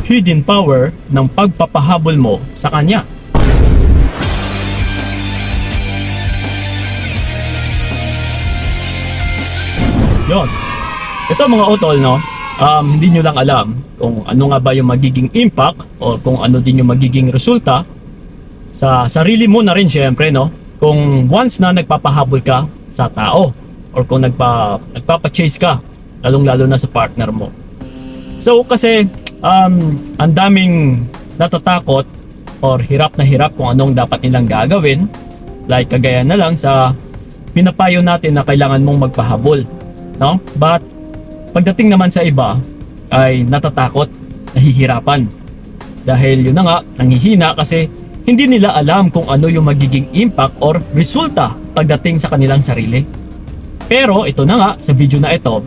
hidden power ng pagpapahabol mo sa kanya. Yon. Ito mga utol, no? Hindi nyo lang alam kung ano nga ba yung magiging impact o kung ano din yung magiging resulta sa sarili mo na rin syempre, no? Kung once na nagpapahabol ka sa tao or kung nagpapa-chase ka, lalong-lalo na sa partner mo. So kasi ang daming natatakot or hirap na hirap kung anong dapat nilang gagawin, like kagaya na lang sa pinapayo natin na kailangan mong magpahabol, no? But pagdating naman sa iba ay natatakot, nahihirapan dahil yun na nga, nanghihina kasi hindi nila alam kung ano yung magiging impact or resulta pagdating sa kanilang sarili. Pero ito na nga, sa video na ito,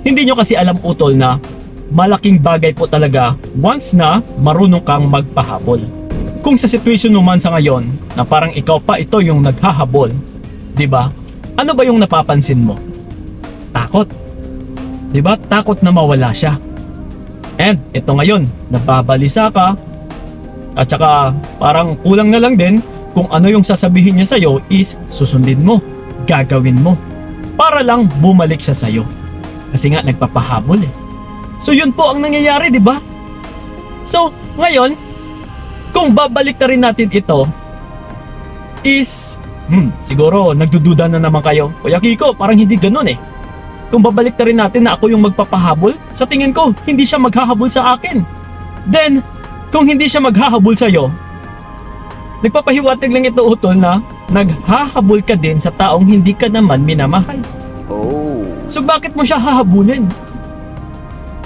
hindi nyo kasi alam utol na malaking bagay po talaga once na marunong kang magpahabol. Kung sa situation naman sa ngayon na parang ikaw pa ito yung naghahabol, di ba? Ano ba yung napapansin mo? Takot. Di ba? Takot na mawala siya. And ito ngayon, nababalisa ka at saka parang kulang na lang din kung ano yung sasabihin niya sa'yo is susundin mo, gagawin mo para lang bumalik siya sa'yo. Kasi nga nagpapahabol eh. So yun po ang nangyayari, di ba? So ngayon, kung babalik na rin natin ito is siguro nagdududa na naman kayo. Kuya Kiko, parang hindi ganun eh. Kung babalik na rin natin na ako yung magpapahabol, sa tingin ko hindi siya maghahabol sa akin. Then kung hindi siya maghahabol sa'yo, nagpapahiwatig lang ito utol na naghahabol ka din sa taong hindi ka naman minamahal. Oh. So bakit mo siya hahabulin?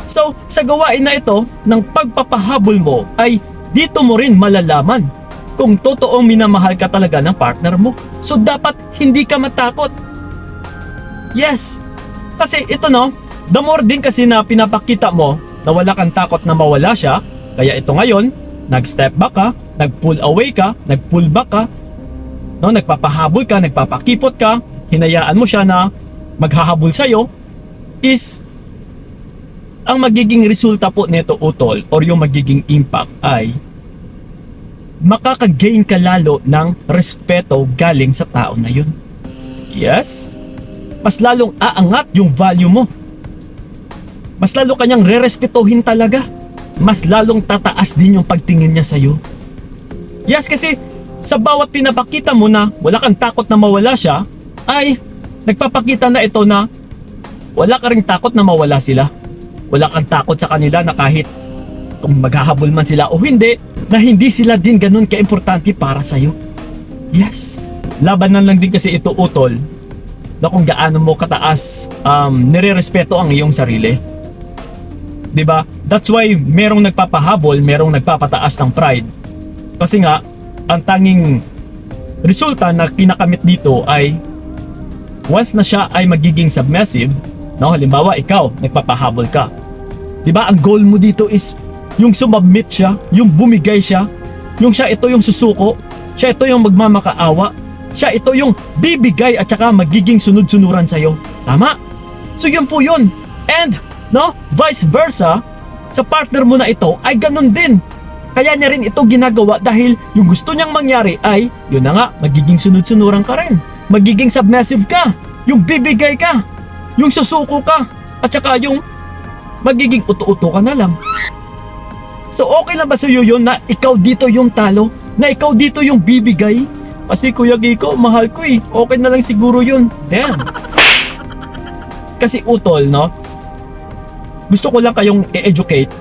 So sa gawain na ito ng pagpapahabol mo ay dito mo rin malalaman kung totoong minamahal ka talaga ng partner mo. So dapat hindi ka matakot. Yes, kasi ito no, the more din kasi na pinapakita mo na wala kang takot na mawala siya, kaya ito ngayon, nag-step back ka, nag-pull away ka, nag-pull back ka, no, nagpapahabol ka, nagpapakipot ka, hinayaan mo siya na maghahabol sa'yo, is ang magiging resulta po nito utol or yung magiging impact ay makakagain ka lalo ng respeto galing sa tao na yun. Yes, mas lalong aangat yung value mo, mas lalo kanyang re-respetuhin talaga, mas lalong tataas din yung pagtingin niya sa'yo. Yes, kasi sa bawat pinapakita mo na wala kang takot na mawala siya, ay nagpapakita na ito na wala ka ring takot na mawala sila. Wala kang takot sa kanila na kahit kung maghahabol man sila o hindi, na hindi sila din ganun kaimportante para sa'yo. Yes, labanan lang din kasi ito utol na kung gaano mo kataas nire-respeto ang iyong sarili. Diba? That's why merong nagpapahabol, merong nagpapataas ng pride. Kasi nga, ang tanging resulta na kinakamit dito ay once na siya ay magiging submissive, no? Halimbawa, ikaw, nagpapahabol ka. Diba? Ang goal mo dito is yung sumubmit siya, yung bumigay siya, yung siya ito yung susuko, siya ito yung magmamakaawa, siya ito yung bibigay at saka magiging sunod-sunuran sa'yo. Tama? So yun po yun. And no, vice versa, sa partner mo na ito ay ganun din. Kaya niya rin ito ginagawa dahil yung gusto niyang mangyari ay, yun na nga, magiging sunod-sunuran ka rin. Magiging submissive ka, yung bibigay ka, yung susuko ka, at saka yung magiging uto-uto ka na lang. So okay lang ba sa'yo yun na ikaw dito yung talo? Na ikaw dito yung bibigay? Kasi Kuya Kiko, mahal ko eh. Okay na lang siguro yun. Damn. Kasi utol, no? Gusto ko lang kayong i-educate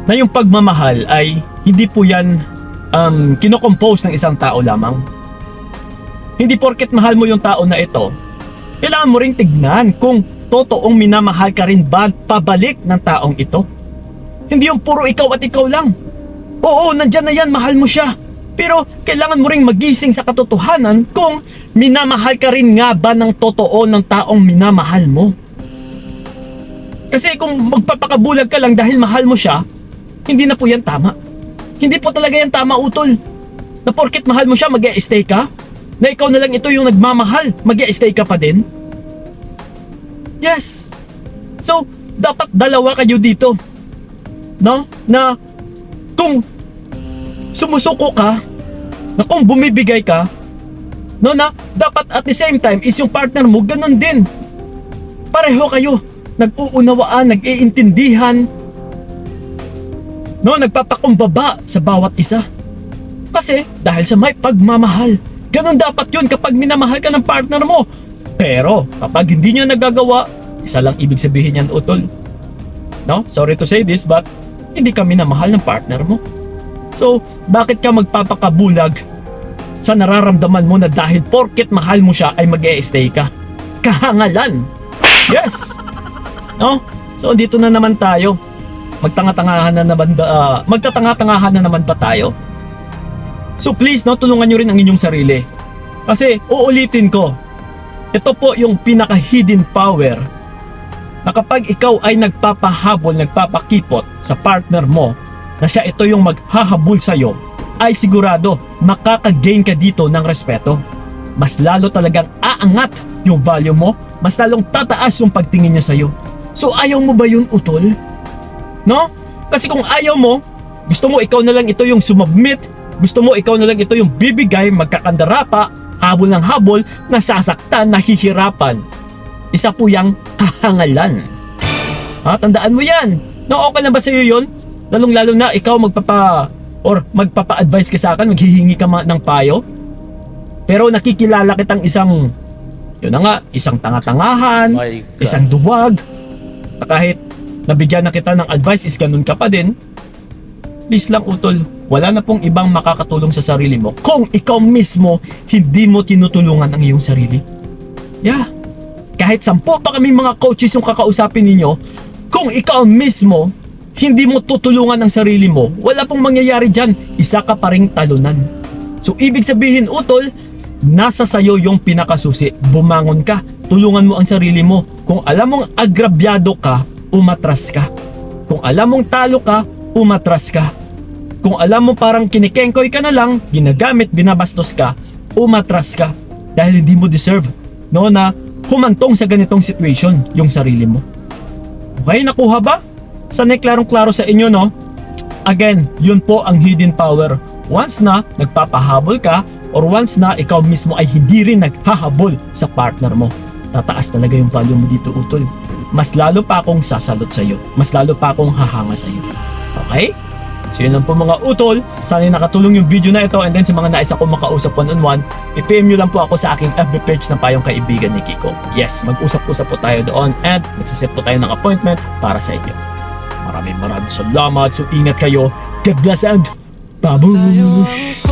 na yung pagmamahal ay hindi po yan kinocompose ng isang tao lamang. Hindi porket mahal mo yung tao na ito, kailangan mo ring tignan kung totoong minamahal ka rin ba pabalik ng taong ito. Hindi yung puro ikaw at ikaw lang. Oo, nandyan na yan, mahal mo siya. Pero kailangan mo ring magising sa katotohanan kung minamahal ka rin nga ba ng totoo ng taong minamahal mo. Kasi kung magpapakabulag ka lang dahil mahal mo siya, hindi na po yan tama. Hindi po talaga yan tama utol. Na porket mahal mo siya, mag-e-stay ka? Na ikaw na lang ito yung nagmamahal, mag-e-stay ka pa din? Yes. So, dapat dalawa kayo dito. no? Na kung sumusuko ka, na kung bumibigay ka, no, na dapat at the same time is yung partner mo ganun din. Pareho kayo nag-uunawaan, nag-iintindihan, no, nagpapakumbaba sa bawat isa. Kasi dahil sa may pagmamahal, ganun dapat yun kapag minamahal ka ng partner mo. Pero kapag hindi nyo nagagawa, isa lang ibig sabihin yan, utol. No? Sorry to say this, but hindi ka minamahal ng partner mo. So, bakit ka magpapakabulag sa nararamdaman mo na dahil porket mahal mo siya ay mag-e-stay ka? Kahangalan! Yes! No? So, dito na naman tayo. Magtanga-tangahan na naman ba, magtatanga-tangahan na naman ba tayo? So please, no, tulungan nyo rin ang inyong sarili. Kasi, uulitin ko, ito po yung pinaka-hidden power na kapag ikaw ay nagpapahabol, nagpapakipot sa partner mo, na siya ito yung maghahabol sa'yo, ay sigurado makaka-gain ka dito ng respeto. Mas lalo talagang aangat yung value mo, mas lalong tataas yung pagtingin niya sa'yo. So ayaw mo ba yun, utol? No? Kasi kung ayaw mo, gusto mo ikaw na lang ito yung sumubmit, gusto mo ikaw na lang ito yung bibigay, magkakandara pa, habol ng habol, nasasaktan, nahihirapan. Isa po yung kahangalan. Ha? Tandaan mo yan. No, okay lang ba sa'yo yun? Lalong-lalo na ikaw magpapa-advise ka sa akin, maghihingi ka ng payo. Pero nakikilala kitang isang, yun na nga, isang tanga-tangahan, isang duwag. Kahit nabigyan na kita ng advice is ganun ka pa din. Please lang, utol, wala na pong ibang makakatulong sa sarili mo kung ikaw mismo hindi mo tinutulungan ang iyong sarili. Yeah. Kahit 10 pa kami mga coaches yung kakausapin ninyo, kung ikaw mismo hindi mo tutulungan ang sarili mo, wala pong mangyayari dyan. Isa ka pa ring talunan. So ibig sabihin, utol, nasa sayo yung pinakasusi. Bumangon ka, tulungan mo ang sarili mo. Kung alam mong agrabyado ka, umatras ka. Kung alam mong talo ka, umatras ka. Kung alam mo parang kinikengkoy ka na lang, ginagamit, binabastos ka, umatras ka. Dahil hindi mo deserve, no, na humantong sa ganitong situation yung sarili mo. Okay, nakuha ba? Sanay klarong-klaro sa inyo, no? Again, yun po ang hidden power. Once na nagpapahabol ka, or once na ikaw mismo ay hindi rin naghahabol sa partner mo, tataas talaga yung value mo dito, utol. Mas lalo pa akong sasalot sa'yo. Mas lalo pa akong hahanga sa'yo. Okay? So yun lang po mga utol. Sana nakatulong yung video na ito. And then sa mga nais akong makausap one-on-one, i-PM nyo lang po ako sa aking FB page na Payong Kaibigan ni Kiko. Yes, mag-usap-usap po tayo doon and magsiset po tayo ng appointment para sa inyo. Maraming salamat. So ingat kayo. God bless and babush!